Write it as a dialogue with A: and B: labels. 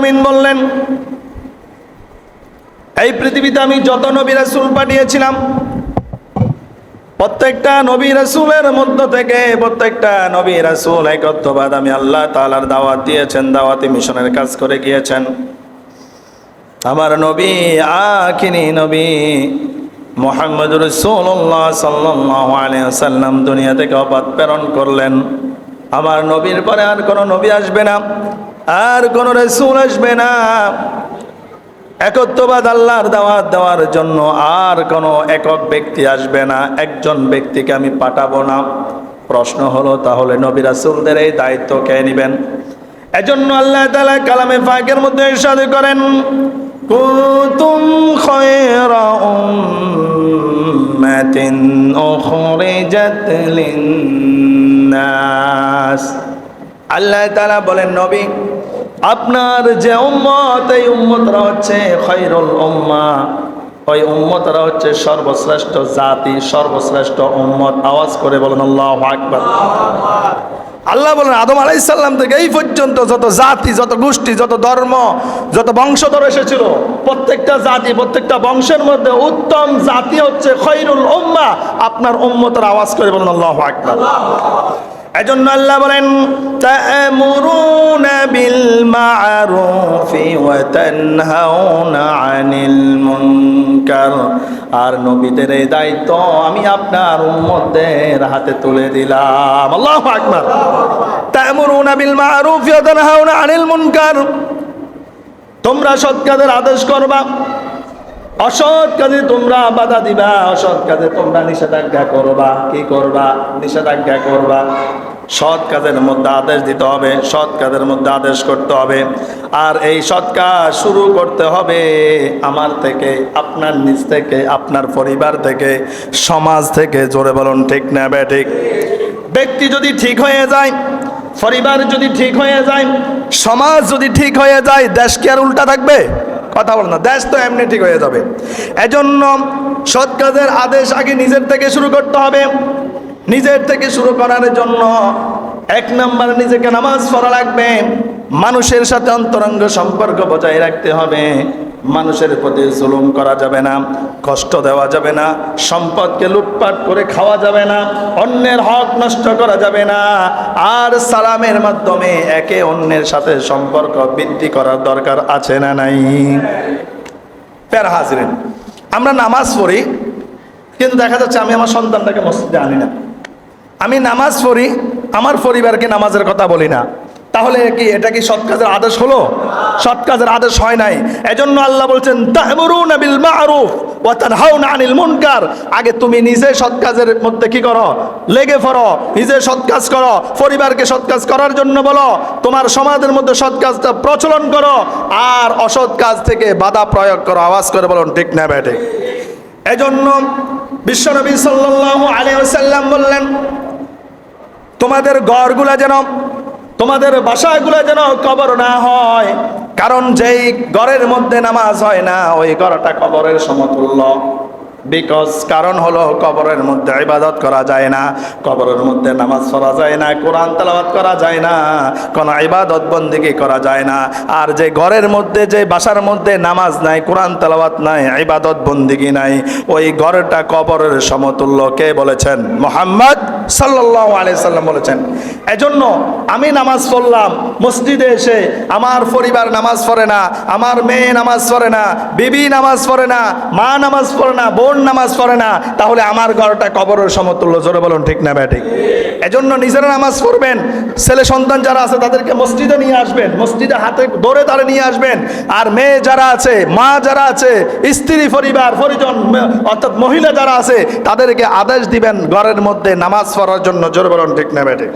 A: আলামিন বললেন, এই পৃথিবীতে আমি যত নবী রাসূল পাঠিয়েছিলাম, প্রত্যেকটা নবী রাসূলের মধ্য থেকে প্রত্যেকটা নবী রাসূল একত্ববাদ আমি আল্লাহ তাআলার দাওয়াত দিয়েছেন, দাওয়াতি মিশনের কাজ করে গিয়েছেন। আমার নবী আখিরি নবী মুহাম্মদুর রাসূলুল্লাহ সাল্লাল্লাহু আলাইহি ওয়াসাল্লাম দুনিয়া থেকে অবাত প্রেরণ করলেন। আমার নবীর পরে আর কোনো নবী আসবে না, আর কোনো রাসূল আসবে না। একত্ববাদ আল্লাহর দাওয়াত দেওয়ার জন্য আর কোনো একক ব্যক্তি আসবে না, একজন ব্যক্তিকে আমি পাঠাবো না। প্রশ্ন হলো, তাহলে নবী রাসূলদের এই দায়িত্ব কে নেবেন? এজন্য আল্লাহ তাআলা কালামে পাকের মধ্যে ইরশাদ করেন, কুনতুম খায়রা উম্মাতিন উখরিজাত লিন-নাস। আল্লাহ তাআলা বলেন, নবী আপনার যে উম্মত, এই উম্মতরা হচ্ছে খায়রুল উম্মাহ, ওই উম্মতরা হচ্ছে সর্বশ্রেষ্ঠ জাতি, সর্বশ্রেষ্ঠ উম্মত। আওয়াজ করে বলেন আল্লাহু আকবার। আল্লাহ বলেন, আদম আলাইহিস সালাম থেকে এই পর্যন্ত যত জাতি, যত গোষ্ঠী, যত ধর্ম, যত বংশধর এসেছিল, প্রত্যেকটা জাতি, প্রত্যেকটা বংশের মধ্যে উত্তম জাতি হচ্ছে খায়রুল উম্মাহ আপনার উম্মতের। আওয়াজ করে বলেন আল্লাহু আকবার। এজন্য আল্লাহ বলেন, তা'মুরুনা বিল মা'রুফি ওয়া তানহাউনা আনিল মুনকার। আর নবীদের এই দায়িত্ব আমি আপনার উম্মতদের হাতে তুলে দিলাম। আল্লাহু আকবার। তা'মুরুনা বিল মা'রুফি ওয়া তানহাউনা আনিল মুনকার। তোমরা সৎ কাজের আদেশ করবা, অসৎ কাজে তোমরা বাধা দিবা, অসৎ কাজে তোমরা নিষেধাজ্ঞা করবা। কি করবা? নিষেধাজ্ঞা করবা। সৎ কাজের মধ্যে আদেশ দিতে হবে, সৎ কাজের মধ্যে আদেশ করতে হবে। আর এই সৎ কাজ শুরু করতে হবে আমার থেকে, আপনার নিজ থেকে, আপনার পরিবার থেকে, সমাজ থেকে। জোরে বলুন ঠিক না বেঠিক? ব্যক্তি যদি ঠিক হয়ে যায়, পরিবার যদি ঠিক হয়ে যায়, সমাজ যদি ঠিক হয়ে যায়, দেশ কি আর উল্টা থাকবে? কথা বল না, দেশ তো এমনি ঠিক হয়ে যাবে। এজন্য সৎ কাজের আদেশ আগে নিজের থেকে শুরু করতে হবে। নিজের থেকে শুরু করার জন্য এক নম্বর নিজেকে নামাজ পড়া লাগবে, মানুষের সাথে অন্তরঙ্গ সম্পর্ক বজায় রাখতে হবে, মানুষের প্রতি জুলুম করা যাবে না, কষ্ট দেওয়া যাবে না, সম্পদকে লুটপাট করে খাওয়া যাবে না, অন্যের হক নষ্ট করা যাবে না। আর সালামের মাধ্যমে একে অন্যের সাথে সম্পর্ক বৃদ্ধি করার দরকার আছে না নাই? প্যারা হাজিরিন, আমরা নামাজ পড়ি, কিন্তু দেখা যাচ্ছে আমি আমার সন্তানটাকে মসজিদে আনি না। আমি নামাজ পড়ি, আমার পরিবারকে নামাজের কথা বলি না। তাহলে কি এটা কি সৎ কাজের আদেশ হলো? সৎ কাজের আদেশ হয় নাই। এজন্য আল্লাহ বলছেন, তা'মুরুনা বিল মা'রুফ ওয়া তানহাউনা আনিল মুনকার। আগে তুমি নিজে সৎ কাজের মধ্যে কি করো? লেগে পড়ো, নিজে সৎ কাজ করো, পরিবারকে সৎ কাজ করার জন্য বলো, তোমার সমাজের মধ্যে সৎ কাজটা প্রচলন করো, আর অসৎ কাজ থেকে বাধা প্রয়োগ করো। আওয়াজ করে বলুন ঠিক না বেঠিক? এজন্য বিশ্বনবী সাল্লাল্লাহু আলাইহি ওয়াসাল্লাম বললেন, তোমাদের ঘরগুলা যেন, তোমাদের বাসাগুলা যেন কবর না হয়, কারণ যেই ঘরের মধ্যে নামাজ হয় না ওই ঘরটা কবরের সমতুল্য। বিকজ কারণ হলো কবরের মধ্যে ইবাদত করা যায় না, কবরের মধ্যে নামাজ পড়া যায় না, কোরআন তেলাওয়াত করা যায় না, কোনো ইবাদত বন্দেগী করা যায় না। আর যে ঘরের মধ্যে, যে বাসার মধ্যে নামাজ নাই, কোরআন তেলাওয়াত নাই, ইবাদত বন্দেগী নাই, ওই ঘরটা কবরের সমতুল্য। কে বলেছেন? মুহাম্মদ সাল্লাল্লাহু আলাইহি সাল্লাম বলেছেন। এজন্য আমি নামাজ পড়লাম, মসজিদে এসে আমার পরিবার নামাজ পড়ে না, আমার মেয়ে নামাজ পড়ে না, বিবি নামাজ পড়ে না, মা নামাজ পড়ে না, বোন নামাজ পড়ে না, তাহলে আমার ঘরটা কবরের সমতুল্য। জোরে বলুন ঠিক না বেঠিক? এজন্য নিজেরা নামাজ পড়বেন, ছেলে সন্তান যারা আছে তাদেরকে মসজিদে নিয়ে আসবেন, মসজিদে হাতে ধরে তারা নিয়ে আসবেন। আর মেয়ে যারা আছে, মা যারা আছে, স্ত্রী পরিবার পরিজন অর্থাৎ মহিলা যারা আছে, তাদেরকে আদেশ দিবেন ঘরের মধ্যে নামাজ পড়ার জন্য। জোরে বলুন ঠিক না বেঠিক?